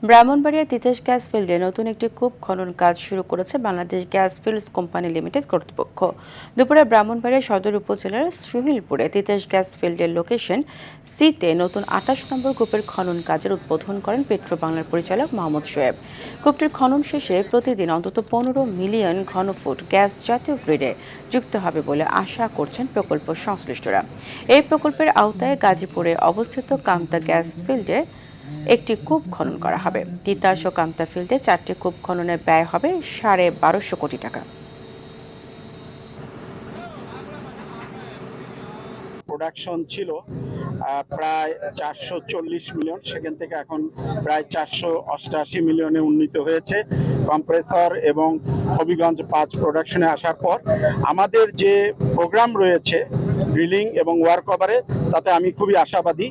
ব্রাহ্মণবাড়িয়ার তিতাস গ্যাস ফিল্ডে নতুন একটি কূপ খনন কাজ শুরু করেছে Bangladesh gas fields company limited কর্তৃপক্ষ। দুপুরে ব্রাহ্মণবাড়িয়া সদর উপজেলার সুহিলপুরে তিতাস গ্যাস ফিল্ডের লোকেশন সিতে নতুন ২৮ নম্বর কূপের খনন কাজের উদ্বোধন করেন পেট্রো বাংলার পরিচালক মোহাম্মদ শোয়েব। কূপটির খনন শেষে প্রতিদিন অন্তত ১৫ মিলিয়ন ঘনফুট গ্যাস জাতীয় গ্রিডে যুক্ত হবে বলে আশা করছেন প্রকল্প সংশ্লিষ্টরা। এই প্রকল্পের আওতায় গাজীপুরে অবস্থিত কামতা গ্যাস ফিল্ডে একটি কূপ খনন করা হবে। তিতাস ও কামতা ফিল্ডে ৪টি কূপ খননের ব্যয় হবে ১২৫০ কোটি টাকা। প্রোডাকশন ছিল প্রায় ৪৪০ মিলিয়ন, সেখান থেকে এখন প্রায় ৪৮৮ মিলিয়নে উন্নীত হয়েছে কম্প্রেসর এবং হবিগঞ্জ ৫ প্রোডাকশনে আসার পর। আমাদের যে প্রোগ্রাম রয়েছে ড্রিলিং এবং ওয়ার্ক ওভারে, তাতে আমি খুবই আশাবাদী।